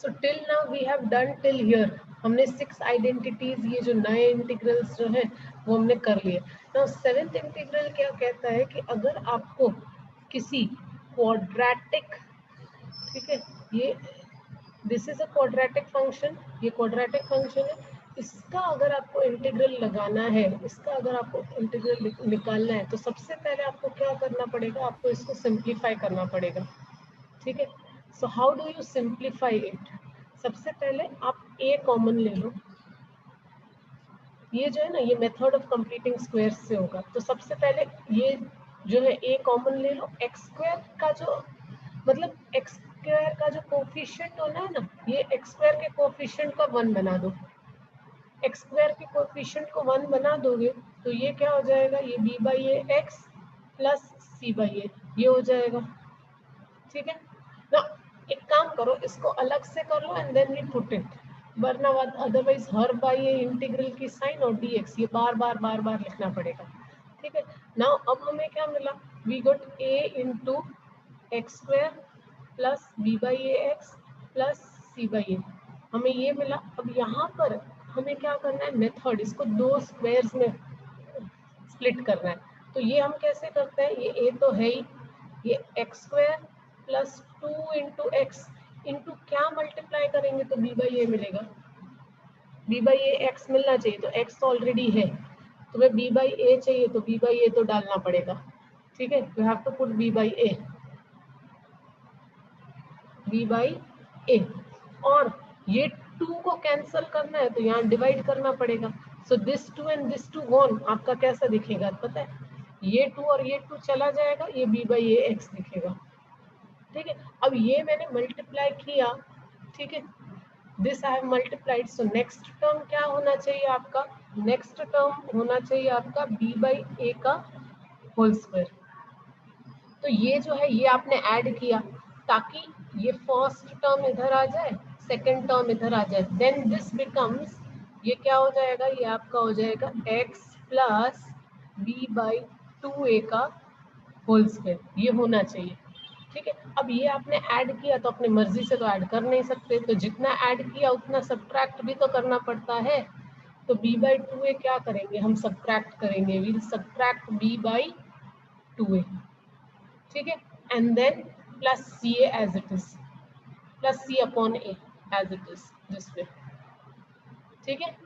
So till now we have done till here, हमने 6 identities, ये जो नए इंटीग्रल्स जो है वो हमने कर लिए। नाउ सेवेंथ इंटीग्रल क्या कहता है कि अगर आपको किसी क्वाड्रेटिक, ठीक है, ये this is a quadratic function, ये क्वाड्रेटिक फंक्शन है, इसका अगर आपको इंटीग्रल लगाना है, इसका अगर आपको इंटीग्रल निकालना है, तो सबसे पहले आपको क्या करना पड़ेगा, आपको इसको सिंप्लीफाई करना पड़ेगा, ठीक है। So how do you simplify it? सबसे पहले आप a कॉमन ले लो, ये जो है ना, ये मेथड ऑफ कंप्लीटिंग स्क्वायर से होगा। तो सबसे पहले ये जो है a कॉमन ले लो, एक्स स्क्वायर का जो मतलब एक्स स्क्वायर का जो कोफिशिएंट होना है ना, ये एक्स स्क्वायर के कोफिशिएंट का 1 बना दो। एक्स स्क्वायर के कोफिशिएंट को 1 बना दोगे तो ये क्या हो जाएगा, ये b by A x plus C by A, ये हो जाएगा, ठीक है ना। एक काम करो, इसको अलग से कर लो and then we put it, वरना अदरवाइज हर बाई ये इंटीग्रल की साइन और dx ये बार बार लिखना पड़ेगा, ठीक है। नाउ अब हमें क्या मिला, we got a into x square plus b by A x plus C by a, हमें ये मिला। अब यहाँ पर हमें क्या करना है, मेथड, इसको दो स्क्वायर्स में स्प्लिट करना है। तो ये हम कैसे करते हैं, ये a तो है ही, ये x square plus 2 into x into क्या मल्टीप्लाई करेंगे तो b बाई ए मिलेगा, b बाई ए एक्स मिलना चाहिए, तो x ऑलरेडी है, तुम्हें b बाई ए चाहिए तो b बाई ए तो डालना पड़ेगा, ठीक है। You have to put b by a, b by a, और ये 2 को कैंसिल करना है तो यहाँ डिवाइड करना पड़ेगा। So this 2 and this 2 gone, आपका कैसा दिखेगा पता है, ये 2 और ये 2 चला जाएगा, ये b बाई ए एक्स दिखेगा, ठीक है। अब ये मैंने मल्टीप्लाई किया, ठीक है, this I have multiplied, so next term क्या होना चाहिए आपका, नेक्स्ट टर्म होना चाहिए आपका b बाई ए का होल स्क्वायर। तो ये जो है ये आपने ऐड किया ताकि ये फर्स्ट टर्म इधर आ जाए, सेकंड टर्म इधर आ जाए, देन दिस बिकम्स, ये क्या हो जाएगा, ये आपका हो जाएगा x plus b by 2a का होल स्क्वायर, ये होना चाहिए, ठीक है। अब ये आपने ऐड किया तो अपनी मर्जी से तो ऐड कर नहीं सकते, तो जितना ऐड किया उतना सब्ट्रैक्ट भी तो करना पड़ता है। तो b बाई 2a क्या करेंगे, हम सब्ट्रैक्ट करेंगे, will subtract b by 2a, ठीक है, and then plus c a as it is, plus c upon a as it is this way, ठीक है।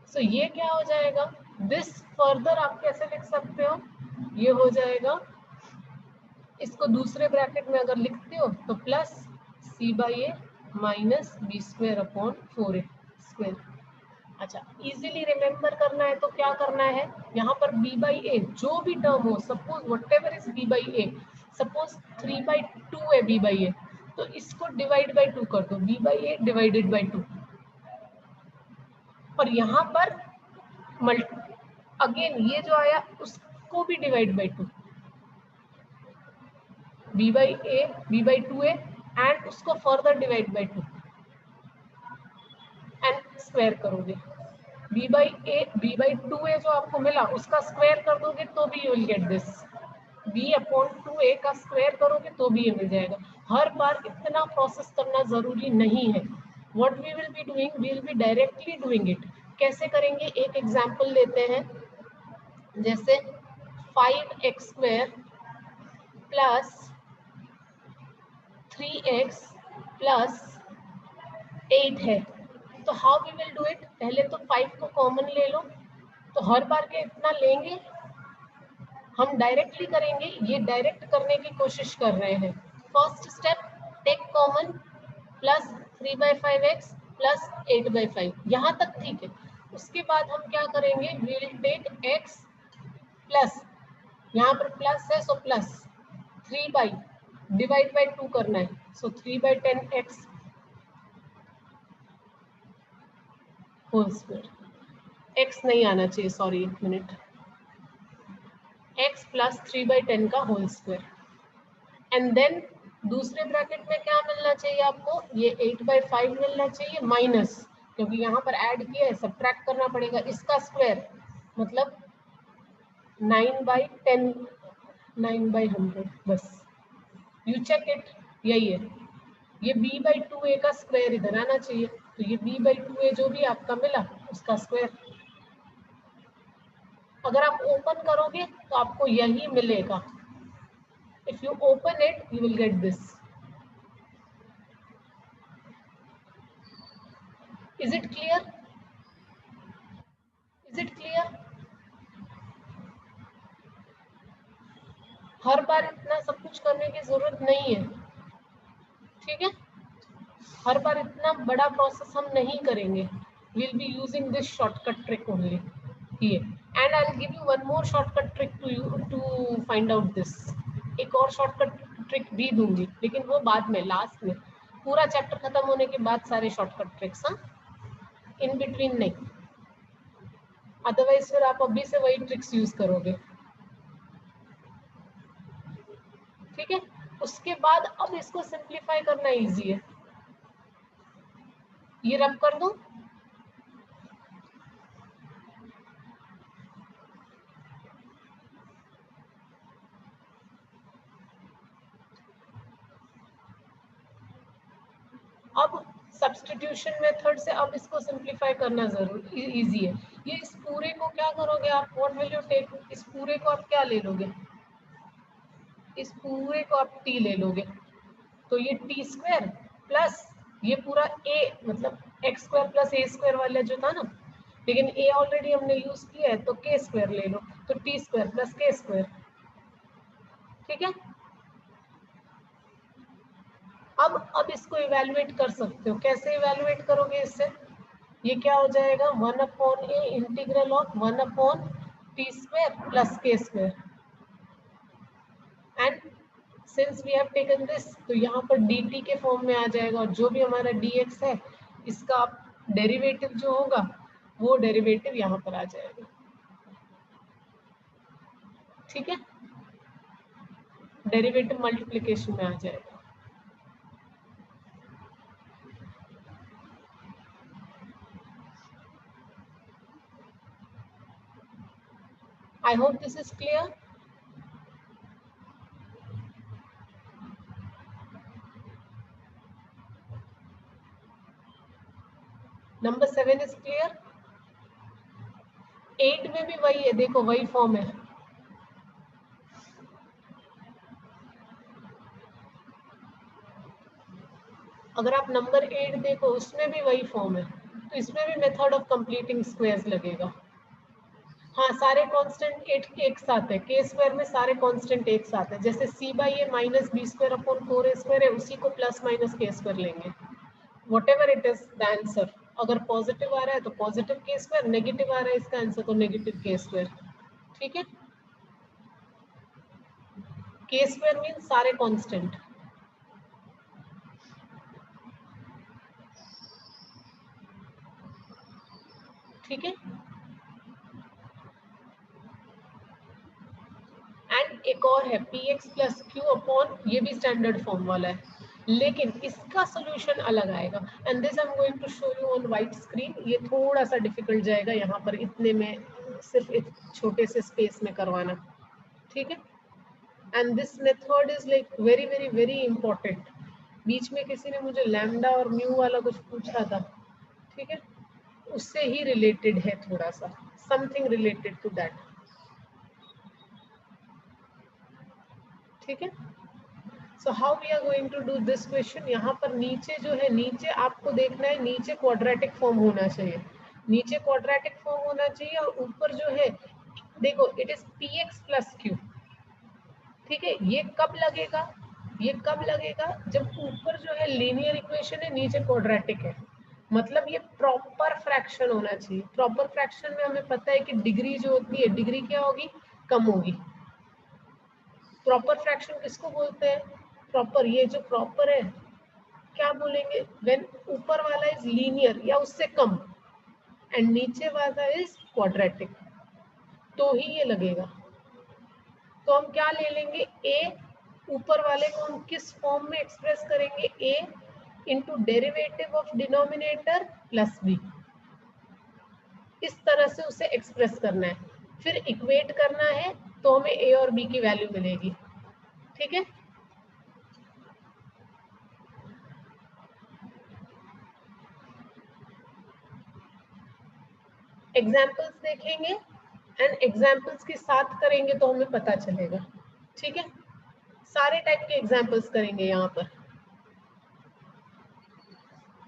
सो ये क्या हो जाएगा, दिस फर्दर आप कैसे लिख सकते हो, ये हो जाएगा, इसको दूसरे ब्रैकेट में अगर लिखते हो तो plus C by a minus b square upon 4a square. अच्छा, इजीली रिमेम्बर करना है तो क्या करना है, यहाँ पर b बाई ए जो भी टर्म हो, suppose what ever is b by A, suppose 3 by 2 है b बाई ए, तो इसको डिवाइड बाई 2 कर दो, b by A divided by 2, और यहाँ पर मल्टी अगेन ये जो आया उसको भी divide by 2, b by a b by 2a and उसको further divide by 2 and square करोगे, b by a b by 2a जो आपको मिला उसका स्क्वायर कर दोगे तो भी you will get this, b upon 2a का स्क्वायर करोगे तो भी ये मिल जाएगा। हर बार इतना प्रोसेस करना जरूरी नहीं है, what we will be doing, we will be directly doing it. कैसे करेंगे, एक एग्जांपल लेते हैं, जैसे 5x square plus 3x plus 8 है, तो how we will do it, पहले तो 5 को कॉमन ले लो, तो हर बार के इतना लेंगे, हम डायरेक्टली करेंगे, ये डायरेक्ट करने की कोशिश कर रहे हैं। First step, take common, plus 3/5x plus 8/5, यहाँ तक ठीक है। उसके बाद हम क्या करेंगे, we will take x plus, यहाँ पर प्लस है so plus 3 by divide by 2 करना है, सो 3/10x होल स्क्वायर, x नहीं आना चाहिए, सॉरी एक मिनट, x प्लस 3/10 का होल स्क्वायर, एंड देन दूसरे ब्रैकेट में क्या मिलना चाहिए आपको, ये 8/5 मिलना चाहिए माइनस, क्योंकि यहाँ पर ऐड किया है सब्ट्रैक्ट करना पड़ेगा, इसका स्क्वायर मतलब 9/10 9/100, बस यू चेक इट, यही है, ये b/2a का स्क्वायर इधर आना चाहिए, तो ये b/2a जो भी आपका मिला उसका स्क्वायर। अगर आप ओपन करोगे तो आपको यही मिलेगा। If you open it you will get this. Is it clear? Is it clear? हर बार इतना सब कुछ करने की जरूरत नहीं है, ठीक है? हर बार इतना बड़ा प्रोसेस हम नहीं करेंगे। we'll be using this shortcut trick only here, and I'll give you one more shortcut trick to you to find out this। एक और शॉर्टकट ट्रिक भी दूंगी, लेकिन वो बाद में, लास्ट में, पूरा चैप्टर खत्म होने के बाद सारे शॉर्टकट ट्रिक्स, हाँ, इन बिटवीन नहीं, अदरवाइज फिर आप अभी से वही ट्रिक्स यूज करोगे, ठीक है? उसके बाद अब इसको सिंप्लीफाई करना इजी है। ये रब कर दूं? अब सब्स्टिट्यूशन मेथड से अब इसको सिंप्लीफाई करना जरूर इजी है। ये इस पूरे को क्या करोगे आप? What will you take? इस पूरे को आप क्या ले लोगे? इस पूरे को आप टी ले लोगे, तो ये टी स्क्वायर प्लस ये पूरा ए, मतलब एक्स स्क्वायर प्लस ए स्क्वायर वाला जो था ना, लेकिन ए ऑलरेडी हमने यूज किया है तो के स्क्वायर ले लो, तो T square plus k square, ठीक है? अब इसको इवेलुएट कर सकते हो। कैसे इवेलुएट करोगे इससे? ये क्या हो जाएगा? 1/a integral of 1/t square plus k square, and since we have taken this तो यहाँ पर dt के फॉर्म में आ जाएगा, और जो भी हमारा dx है इसका डेरिवेटिव जो होगा वो डेरिवेटिव यहाँ पर आ जाएगा, ठीक है? डेरिवेटिव मल्टीप्लिकेशन में आ जाएगा। आई hope this is clear. Number 7 is clear. 8 में भी वही है, देखो वही फॉर्म है। अगर आप नंबर 8 देखो उसमें भी वही फॉर्म है, तो इसमें भी मेथड ऑफ कंप्लीटिंग स्क्वायर्स लगेगा। हाँ, सारे कांस्टेंट एक साथ है, के स्क्वायर में सारे कांस्टेंट एक साथ है, जैसे c by a minus b square upon 4a square है, उसी को प्लस माइनस के स्क्वायर लेंगे, whatever it is the answer. अगर पॉजिटिव आ रहा है तो पॉजिटिव के स्क्वायर, नेगेटिव आ रहा है इसका आंसर तो नेगेटिव के स्क्वायर, ठीक है? के स्क्वायर मीन सारे कांस्टेंट, ठीक है? एंड एक और है P x plus Q upon, ये भी स्टैंडर्ड फॉर्म वाला है, लेकिन इसका सोल्यूशन अलग आएगा, and this I am going to show you on white screen. ये थोड़ा सा डिफिकल्ट जाएगा यहाँ पर इतने में, सिर्फ एक छोटे से स्पेस में करवाना, ठीक है? And this method is like very very very important. बीच में किसी ने मुझे लैम्डा और म्यू वाला कुछ पूछा था, ठीक है? उससे ही रिलेटेड है थोड़ा सा, समथिंग रिलेटेड टू दैट, ठीक है? So how we are going to do this question? यहाँ पर नीचे जो है, नीचे आपको देखना है, नीचे क्वाड्रेटिक फॉर्म होना चाहिए, नीचे क्वाड्रेटिक फॉर्म होना चाहिए, और ऊपर जो है देखो it is P x plus Q, ठीक है? ये कब लगेगा? ये कब लगेगा? जब ऊपर जो है लीनियर इक्वेशन है, नीचे क्वाड्रेटिक है, मतलब ये प्रॉपर फ्रैक्शन होना चाहिए। प्रॉपर फ्रैक्शन में हमें पता है कि डिग्री जो होती है, डिग्री क्या होगी? कम होगी। प्रॉपर फ्रैक्शन किसको बोलते हैं? प्रॉपर, ये जो प्रॉपर है क्या बोलेंगे? व्हेन ऊपर वाला इज लीनियर या उससे कम एंड नीचे वाला इज क्वाड्रेटिक, तो ही ये लगेगा। तो हम क्या ले लेंगे? ए, ऊपर वाले को हम किस फॉर्म में एक्सप्रेस करेंगे? A into derivative of denominator plus b, इस तरह से उसे एक्सप्रेस करना है, फिर इक्वेट करना है, तो हमें ए और बी की वैल्यू मिलेगी, ठीक है? एग्जाम्पल्स देखेंगे एंड एग्जाम्पल्स के साथ करेंगे तो हमें पता चलेगा, ठीक है। सारे टाइप के एग्जाम्पल्स करेंगे यहाँ पर।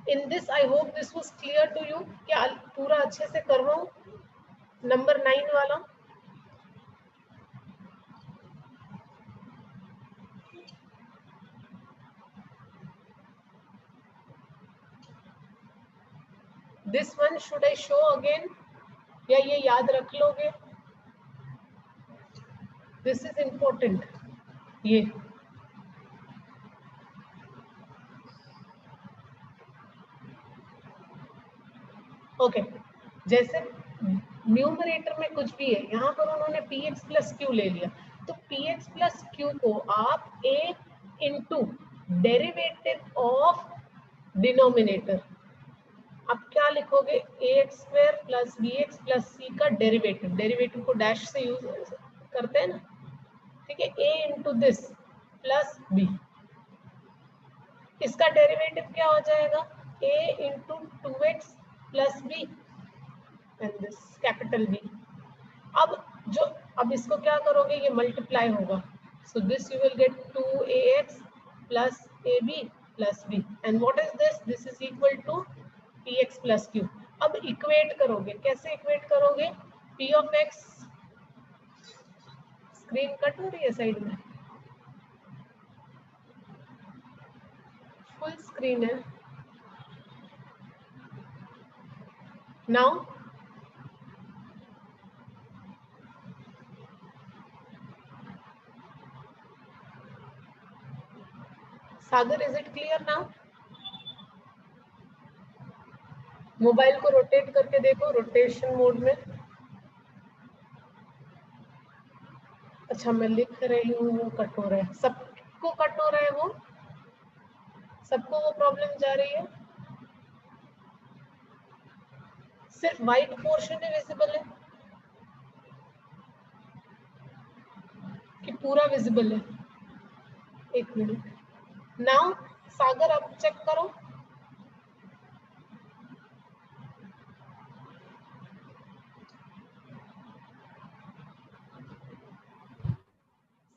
In this I hope this was clear to you. क्या पूरा अच्छे से कर रहा हूँ? नंबर 9 वाला। This one should I show again या ये याद रख लोगे? This is important. ये ओके जैसे न्यूमरेटर में कुछ भी है, यहाँ पर उन्होंने px प्लस क्यू ले लिया, तो px प्लस क्यू को आप a into derivative of denominator, आप क्या लिखोगे? ax square plus bx plus c का डेरिवेटिव, डेरिवेटिव को डैश से यूज करते हैं ना, ठीक है। a into this plus b, इसका डेरिवेटिव क्या हो जाएगा? a into 2x plus b and this capital B। अब इसको क्या करोगे? ये मल्टीप्लाई होगा, so this you will gate 2ax plus ab plus b and what is this? This is equal to px plus q। अब equate करोगे, कैसे equate करोगे? p of x, screen cut हो रही है साइड में, फुल स्क्रीन है now. Sagar is it clear now? Mobile को रोटेट करके देखो, रोटेशन मोड में। अच्छा मैं लिख रही हूँ, वो कट हो रहा है, सबको कट हो रहा है, वो सबको वो प्रॉब्लम जा रही है। सिर्फ व्हाइट पोर्शन है विजिबल है कि पूरा विजिबल है? एक मिनट नाउ सागर अब चेक करो।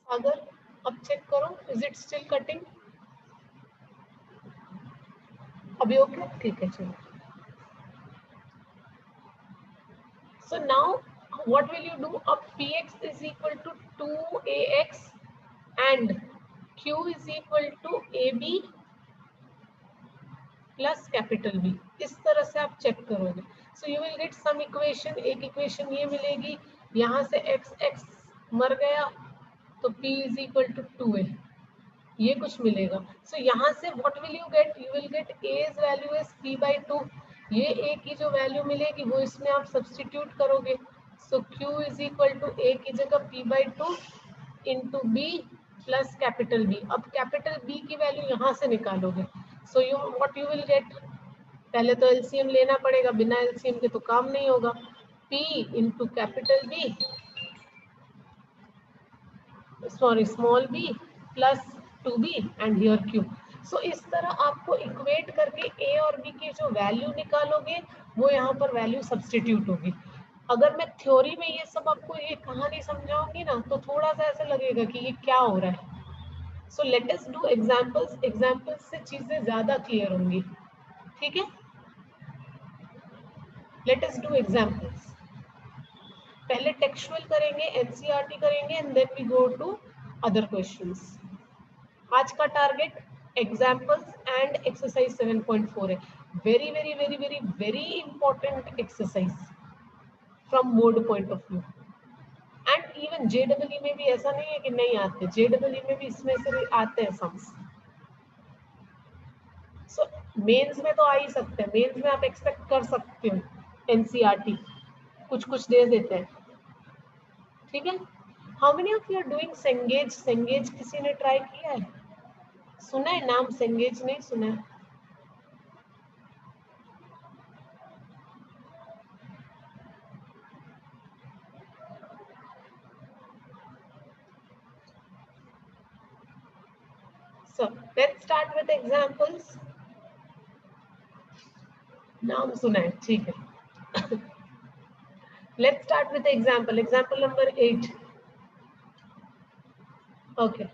सागर अब चेक करो, इज इट स्टिल कटिंग? अभी ओके, ठीक है चलो। So now what will you do? Up px is equal to 2ax and q is equal to ab plus capital B। इस तरह से आप चेक करोगे। So you will get some equation, एक इक्वेशन ये मिलेगी, यहाँ से x x मर गया तो p is equal to 2a, ये कुछ मिलेगा। So यहाँ से what will you get? You will get a's value is p by 2, ये a की जो वैल्यू मिलेगी वो इसमें आप सब्स्टिट्यूट करोगे। So q is equal to a की जगह p by 2 into b plus capital B। अब कैपिटल B की वैल्यू यहाँ से निकालोगे। So you what you will get? पहले तो एलसीएम लेना पड़ेगा, बिना एलसीएम के तो काम नहीं होगा। p into capital B, sorry small b plus 2b and here q। सो इस तरह आपको इक्वेट करके a और b की जो वैल्यू निकालोगे वो यहाँ पर वैल्यू सब्स्टिट्यूट होगी। अगर मैं थ्योरी में ये सब आपको ये कहानी समझाऊंगी ना तो थोड़ा सा ऐसा लगेगा कि ये क्या हो रहा है। So let us do examples, examples से चीजें ज्यादा क्लियर होंगी, ठीक है। Let us do examples. पहले टेक्सचुअल करेंगे, एनसीईआरटी करेंगे and then we go to other questions. आज का टारगेट एग्जांपल्स एंड एक्सरसाइज 7.4 है। Very very very very very important exercise from board point of view. And even JW में भी ऐसा नहीं है कि नहीं आते, जेडब्ल्यू में भी इसमें से आते हैं सम्स। सो मेंस में तो आ ही सकते हैं, मेंस में आप एक्सपेक्ट कर सकते हो एनसीईआरटी कुछ कुछ दे देते हैं, ठीक है। How many of you are doing Cengage? Cengage किसी ने ट्राई किया है? सुना है नाम? सेंगेज नहीं सुना है? So let's start with examples. नाम सुना है, ठीक है। Let's start with the example. Example number 8. Okay.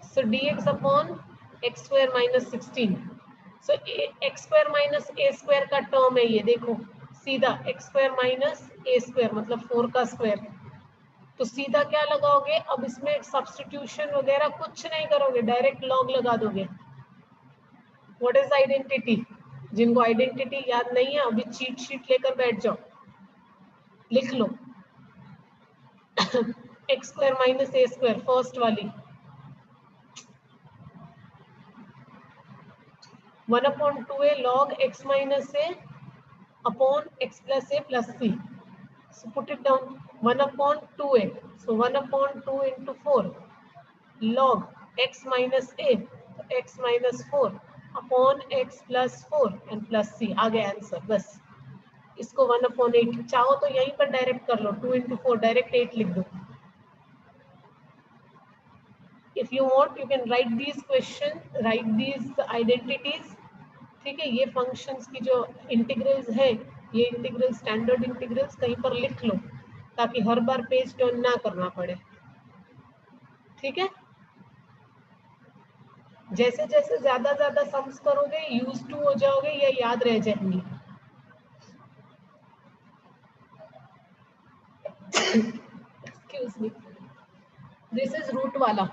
So dx upon x square minus 16. So x square minus a square का टर्म है ये, देखो सीधा x square minus a square मतलब 4 का स्क्वायर. तो सीधा क्या लगाओगे, अब इसमें सब्स्टिट्यूशन वगैरह कुछ नहीं करोगे, डायरेक्ट लॉग लगा दोगे. What is identity? जिनको आइडेंटिटी याद नहीं है अभी चीट शीट लेकर बैठ जाओ, लिख लो. X square minus a square first वाली, 1/2a log x minus a upon x plus a plus c. So put it down, 1/2a. So 1/2 into 4 log x minus a, so x minus 4 upon x plus 4 and plus c. आ गया answer. बस इसको 1/8 चाहो तो यहीं पर direct कर लो, 2 into 4 direct 8 लिख दो. If you want you can write these question, write these identities. ठीक है, ये फंक्शंस की जो इंटीग्रल्स है, ये इंटीग्रल स्टैंडर्ड इंटीग्रल्स कहीं पर लिख लो ताकि हर बार पेज टर्न ना करना पड़े. ठीक है, जैसे जैसे ज्यादा सम्स करोगे यूज टू हो जाओगे या याद रह जाएंगी. Excuse me. This is root वाला,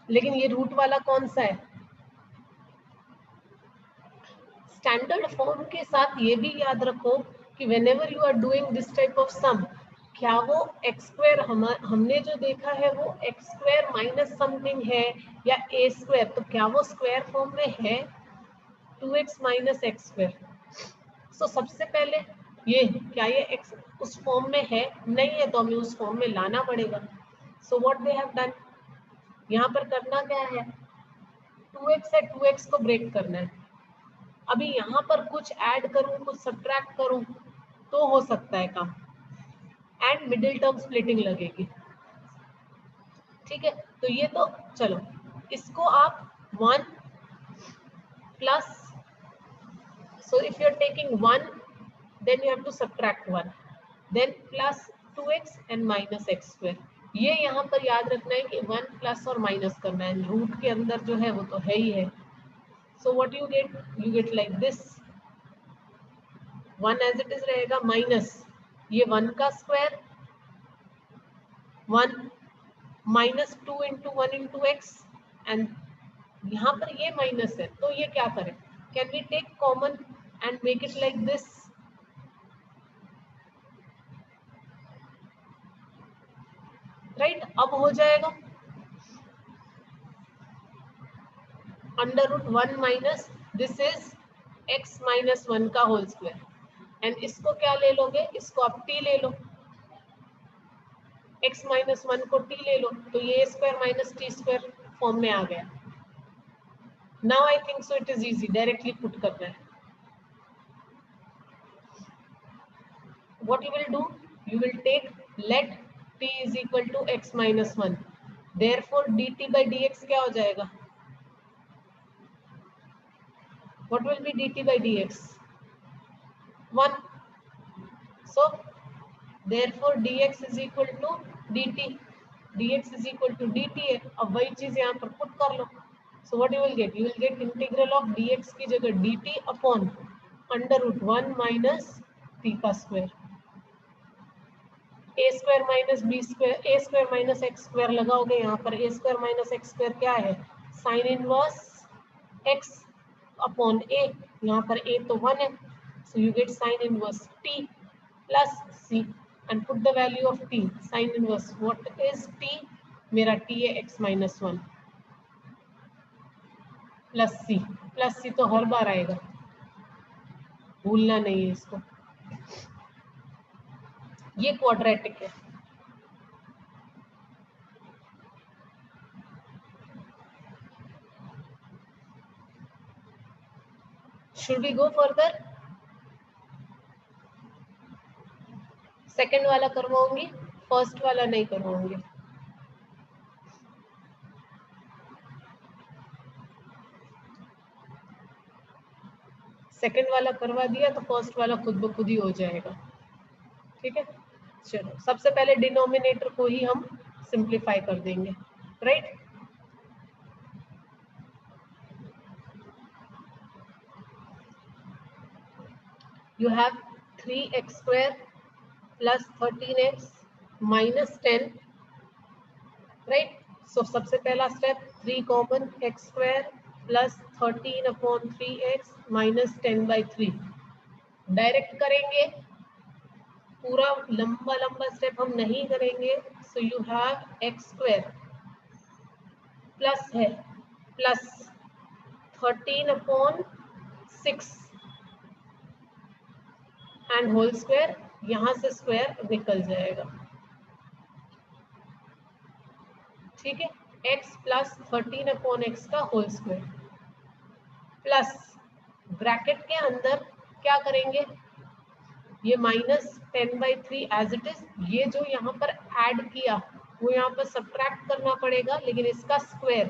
लेकिन ये रूट वाला कौन सा है? स्टैंडर्ड फॉर्म के साथ ये भी याद रखो कि whenever you are doing this type of sum, क्या वो एक्स स्क्वायर हमने जो देखा है वो एक्स स्क्वायर माइनस समथिंग है या ए स्क्वायर, तो क्या वो स्क्वायर फॉर्म में है 2x माइनस एक्स स्क्वायर. सो सबसे पहले ये क्या ये एक्स उस फॉर्म में है, नहीं है तो हमें उस फॉर्म में लाना पड़ेगा. So what they have done, यहाँ पर करना क्या है, 2x है 2x को ब्रेक करना है. अभी यहाँ पर कुछ ऐड करूं कुछ सब्ट्रैक्ट करूं तो हो सकता है काम, एंड मिडिल टर्म स्प्लिटिंग लगेगी. ठीक है, तो ये तो चलो इसको आप 1 plus, so if you are taking 1 then you have to subtract 1, then plus 2x and minus x square. ये यहाँ पर याद रखना है कि 1 प्लस और माइनस करना है, रूट के अंदर जो है वो तो है ही है. So what you get like this, 1 as it is रहेगा माइनस ये 1 का square 1 minus 2 into 1 into x, and यहाँ पर ये माइनस है तो ये क्या करें, can we take common and make it like this. Right, अब हो जाएगा under root 1 minus this is x minus 1 का होल स्क्वायर, एंड इसको क्या ले लोगे, इसको आप t ले लो, x माइनस 1 को t ले लो, तो ये square minus T square form में आ गया. Now I think so it is easy, directly put करना है. What you will do, you will take let t is equal to x minus 1, therefore dt by dx क्या हो जाएगा, what will be dt by dx 1, so therefore dx is equal to dt, dx is equal to dt है. अब वही चीज यहाँ पर put कर लो. So what you will get integral of dx की जगह dt upon under root 1 minus t का square, a square minus b square, a square minus x square लगाओगे, यहाँ पर a square minus x square क्या है, sine inverse x upon a, यहाँ पर ए तो 1 है, so you get sine inverse t plus c, and put the value of t, sine inverse what is t, मेरा टी है x minus 1 plus c तो हर बार आएगा, भूलना नहीं है इसको. ये क्वाड्रेटिक है. Should we go further? Second वाला करवाऊंगी, फर्स्ट वाला नहीं करवाऊंगी. सेकंड वाला करवा दिया तो फर्स्ट वाला खुद ब खुद ही हो जाएगा। ठीक है, चलो सबसे पहले डिनोमिनेटर को ही हम सिंप्लीफाई कर देंगे, right. You have 3x square plus 13x minus 10, right. So सबसे पहला step 3 common, x square plus 13/3x minus 10/3 direct करेंगे, पूरा लंबा लंबा स्टेप हम नहीं करेंगे। So you have x square plus है प्लस 13/6 एंड होल स्क्वायर, यहां से स्क्वायर निकल जाएगा। ठीक है, x प्लस 13/x का होल स्क्वायर प्लस ब्रैकेट के अंदर क्या करेंगे, ये माइनस 10/3 एज इट इज, ये जो यहाँ पर ऐड किया वो यहाँ पर सब्ट्रैक्ट करना पड़ेगा, लेकिन इसका स्क्वायर,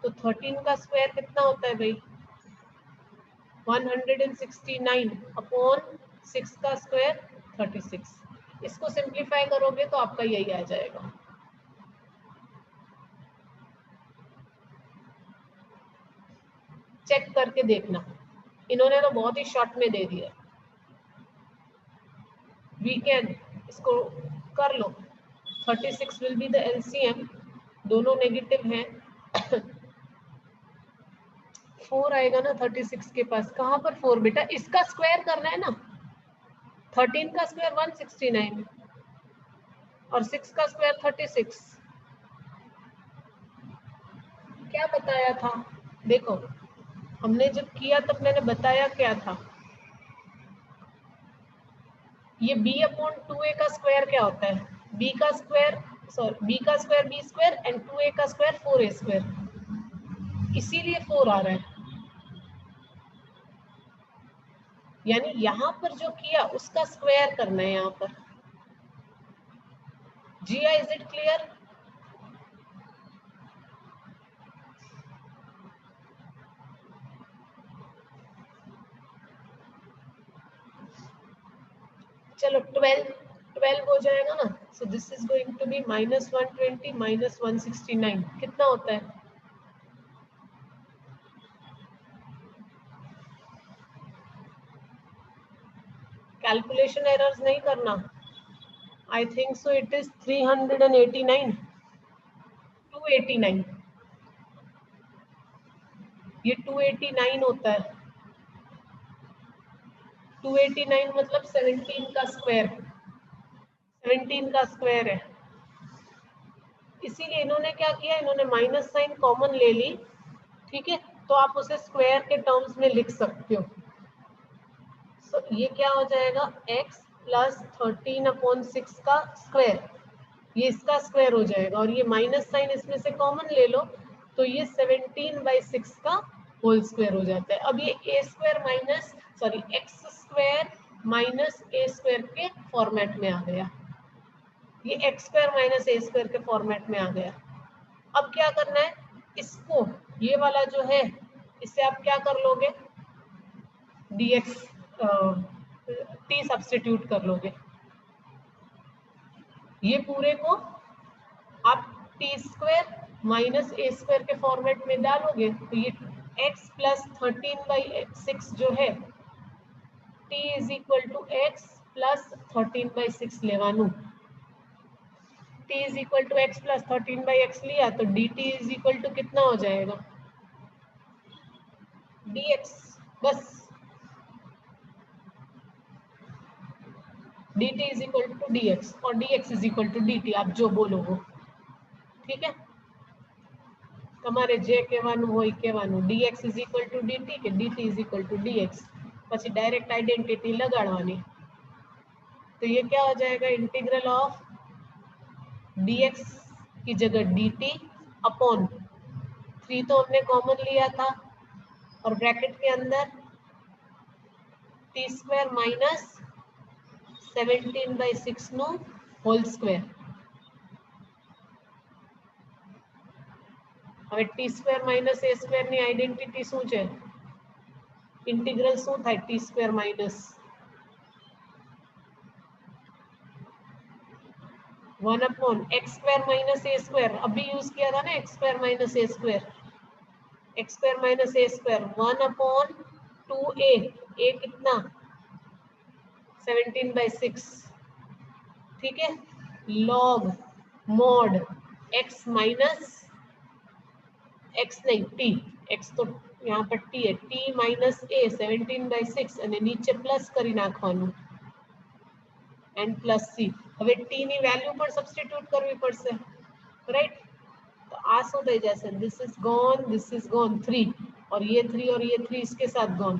तो 13 का स्क्वायर कितना होता है भाई 169/6 का स्क्वायर 36। इसको सिंप्लीफाई करोगे तो आपका यही आ जाएगा। चेक करके देखना, इन्होंने तो बहुत ही शॉर्ट में दे दिया। वी कैन इसको कर लो, 36 विल बी द एलसीएम, दोनों नेगेटिव हैं 4 आएगा ना 36 के पास, कहाँ पर 4 बेटा, इसका स्क्वायर करना है ना, 13 का स्क्वायर 169 और 6 का स्क्वायर 36। क्या बताया था, देखो हमने जब किया तब मैंने बताया क्या था, ये b/2a का स्क्वायर क्या होता है, b का स्क्वायर b का square b square and 2a का स्क्वायर 4a स्क्वायर, इसीलिए 4 आ रहा है। यानी यहाँ पर जो किया उसका स्क्वायर करना है यहाँ पर। Jiya, is it clear? चलो 12 हो जाएगा ना, so this is going to be -120 -169, कितना होता है, कैलकुलेशन एरर्स नहीं करना। I think so it is 389 289, ये 289 होता है। 289 मतलब 17 का स्क्वायर, 17 का स्क्वायर है। इसीलिए इन्होंने क्या किया, इन्होंने माइनस साइन कॉमन ले ली, ठीक है, तो आप उसे स्क्वायर के टर्म्स में लिख सकते हो। सो ये क्या हो जाएगा, x प्लस 13/6 का स्क्वायर, ये इसका स्क्वायर हो जाएगा, और ये माइनस साइन इसमें से कॉमन ले लो तो ये 17/6 का होल स्क्वायर हो जाता है। अब ये a square minus sorry x square minus a square के फॉर्मेट में आ गया, ये x square minus a square के फॉर्मेट में आ गया। अब क्या करना है, इसको ये वाला जो है इससे आप क्या कर लोगे, dx t सब्स्टिट्यूट कर लोगे, ये पूरे को आप T square minus a square के फॉर्मेट में डालोगे तो ये x प्लस 13/6 जो है t is equal to x plus 13/6 लेवानू, t is equal to x प्लस 13/x लिया तो dt इज इक्वल टू कितना हो जाएगा dx, बस dt is equal to dx और dx is equal to dt, आप जो बोलो वो, ठीक है। તમારે જે કહેવાનું હોય કહેવાનું, dx is equal to dt કે dt is equal to dx, પછી डायरेक्ट आइडेंटिटी लगाड़वानी, तो ये क्या हो जाएगा, इंटीग्रल ऑफ dx की जगह dt अपॉन 3 तो हमने कॉमन लिया था और ब्रैकेट के अंदर t स्क्वायर माइनस 17/6 નો હોલ સ્ક્વેર। હવે t square minus a square ની આઈડેન્ટિટી શું છે, इंटीग्रल શું થાય t square minus 1 upon x square minus a square, अभी यूज किया था ना x square minus a square, x square minus a square 1 upon 2a, a कितना 17/6, ठीक है, log mod x minus x नहीं टी, एक्स तो यहाँ पर टी है, टी माइनस ए 17/6 અને નીચે પ્લસ કરી નાખવાનું n પ્લસ c. હવે t ની વેલ્યુ પણ સબસ્ટિટ્યુટ કરવી પડશે, રાઈટ? तो आ શું થઈ જશે, दिस इज गॉन 3 और ये 3 इसके साथ गॉन,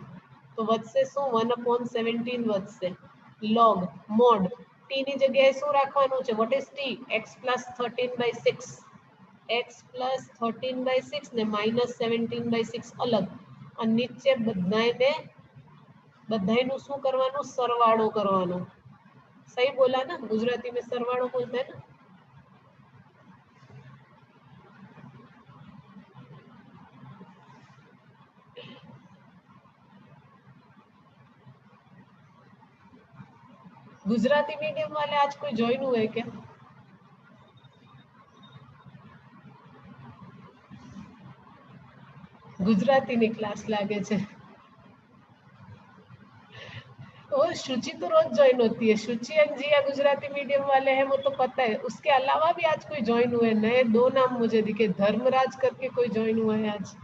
तो વધશે શું 1/17 વધશે, log mod t ની જગ્યાએ શું રાખવાનું છે, what is t, x plus 13/6, x plus 13/6 ને minus 17/6 અલગ, અને નીચે બધાયનું શું કરવાનું, સરવાળો કરવાનો. सही बोला ना, गुजराती में सरवाड़ो बोलते हैं ना. गुजराती मीडियम वाले आज कोई ज्वाइन हुए क्या? गुजराती ની ક્લાસ લાગે છે. और शुचि तो रोज ज्वाइन होती है, शुचि एंड जिया गुजराती मीडियम वाले हैं, वो तो पता है. उसके अलावा भी आज कोई ज्वाइन हुए, नए 2 नाम मुझे दिखे, धर्मराज करके कोई ज्वाइन हुआ है आज,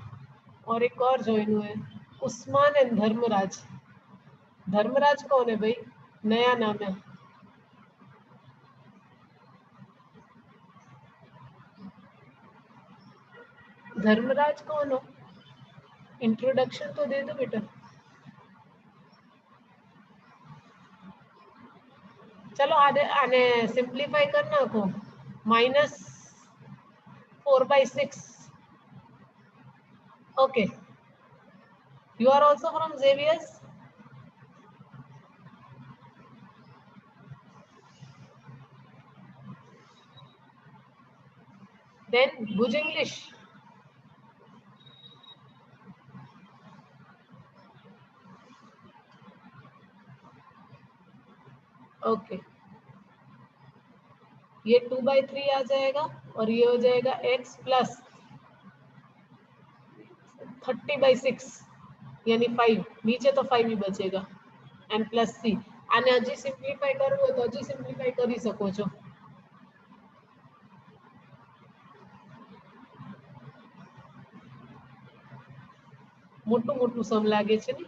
और एक और ज्वाइन हुआ है, उस्मान एंड धर्मराज. धर्मराज कौन है भाई, नया नाम है. धर्मराज कौन हो, इंट्रोडक्शन तो दे दो बेटा. चलो आने सिंप्लीफाई कर नाखो, -4/6. Okay, you are also from Xavier's? Then Bhuj English. Okay, ये 2/3 आ जाएगा और ये हो जाएगा x प्लस 30/6 यानी 5, नीचे तो 5 ही बचेगा, n प्लस c. आने हजी सिम्प्लीफाई करवू हो तो हजी सिम्प्लीफाई करी सको छो. मोटू मोटू सम लागे छे ने.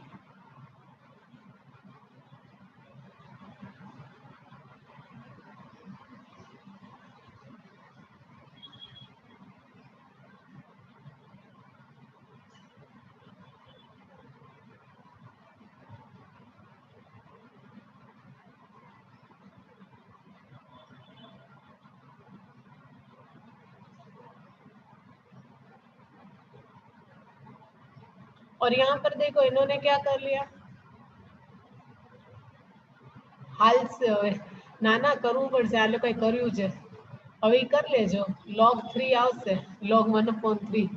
और यहाँ पर देखो इन्होंने क्या कर लिया, हाल से હવે નાના કરવું પડશે, આ લોકોએ કર્યું છે, હવે ઈ કરી લેજો. log 3 આવશે, log 1/3.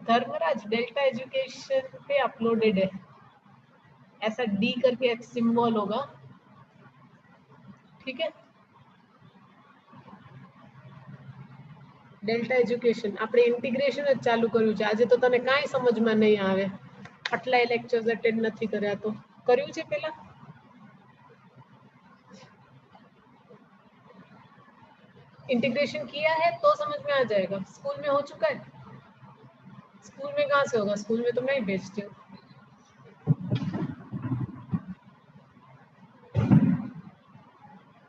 धर्मराज डेल्टा एजुकेशन पे अपलोडेड है, ऐसा डी करके एक सिंबल होगा, ठीक है. डेल्टा एजुकेशन આપણે ઇન્ટિગ્રેશન જ ચાલુ કર્યું છે આજે, તો તને કાંઈ સમજમાં નહીં આવે, આટલા લેક્ચર્સ અટેન્ડ નથી કર્યા, તો કર્યું છે પેલા. इंटीग्रेशन किया है तो समझ में आ जाएगा. स्कूल में हो चुका है, स्कूल में कहाँ से होगा, स्कूल में तो मैं ही भेजती हूँ.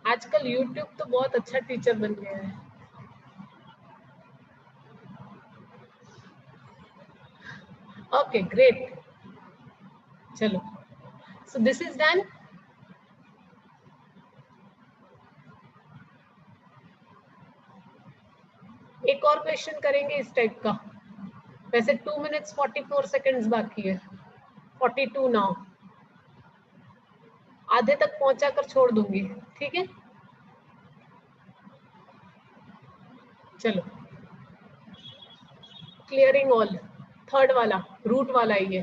आजकल YouTube तो बहुत अच्छा टीचर बन गया है. ओके ग्रेट, चलो, सो दिस इज डन. एक और क्वेश्चन करेंगे इस टाइप का. वैसे 2 मिनट्स 44 सेकंड्स बाकी है, 42 नाउ. आधे तक पहुंचा कर छोड़ दूंगी, ठीक है. चलो, क्लियरिंग ऑल. थर्ड वाला रूट वाला ये,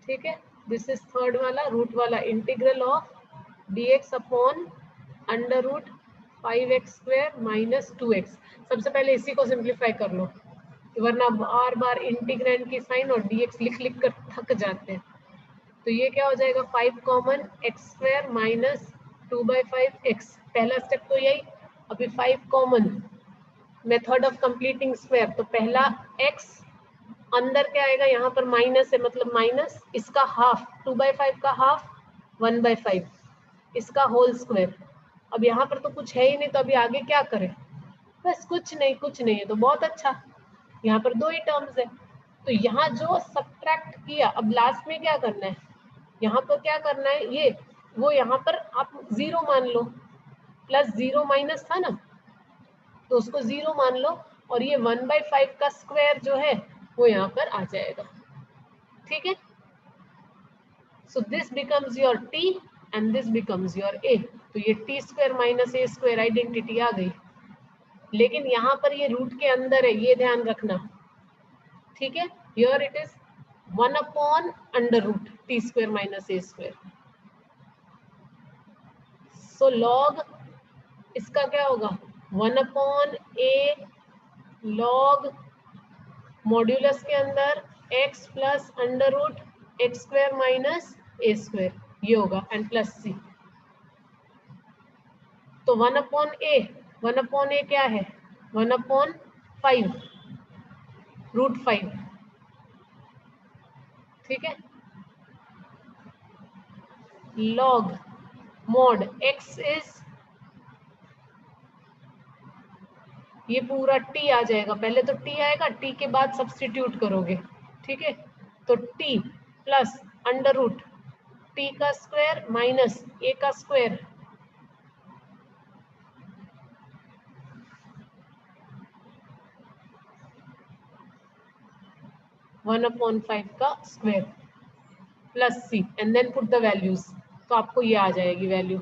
ठीक है, दिस इज थर्ड वाला रूट वाला, integral of dx upon under root 5x² minus 2x। सबसे पहले इसी को सिंप्लीफाई कर लो, वरना बार बार इंटीग्रेंड की साइन और dx लिख लिख कर थक जाते हैं। तो ये क्या हो जाएगा 5 कॉमन x² माइनस 2/5x, पहला स्टेप तो यही। अभी 5 common, method of completing square, तो पहला x अंदर क्या आएगा, यहाँ पर माइनस है मतलब माइनस, इसका हाफ 2/5 का हाफ 1/5, इसका होल स्क्वायर। अब यहाँ पर तो कुछ है ही नहीं, तो अभी आगे क्या करें, बस कुछ नहीं है तो बहुत अच्छा, यहाँ पर 2 ही टर्म्स है। तो यहाँ जो सब्ट्रैक्ट किया, अब लास्ट में क्या करना है, यहाँ पर क्या करना है, ये वो यहाँ पर आप 0 मान लो, प्लस 0 माइनस था ना, तो उसको 0 मान लो, और ये 1/5 का स्क्वायर जो है वो यहाँ पर आ जाएगा, ठीक है। So this becomes your t and this becomes your a। तो ये t² माइनस a² आइडेंटिटी आ गई, लेकिन यहाँ पर ये रूट के अंदर है, ये ध्यान रखना, ठीक है। Here it is 1 upon under root t² minus a²। So log इसका क्या होगा 1 अपॉन a लॉग मॉड्यूलस के अंदर x plus under root x² minus a², ये होगा, एंड प्लस c। तो 1 अपॉन a क्या है 1 अपॉन 5 रूट 5, ठीक है। लॉग मॉड x इज, ये पूरा t आ जाएगा, पहले तो t आएगा, t के बाद सब्स्टिट्यूट करोगे, ठीक है। तो t plus under root t का स्क्वायर माइनस a का स्क्वायर, वन अपॉन 5 का square plus c, and then put the values, तो आपको ये आ जाएगी वैल्यू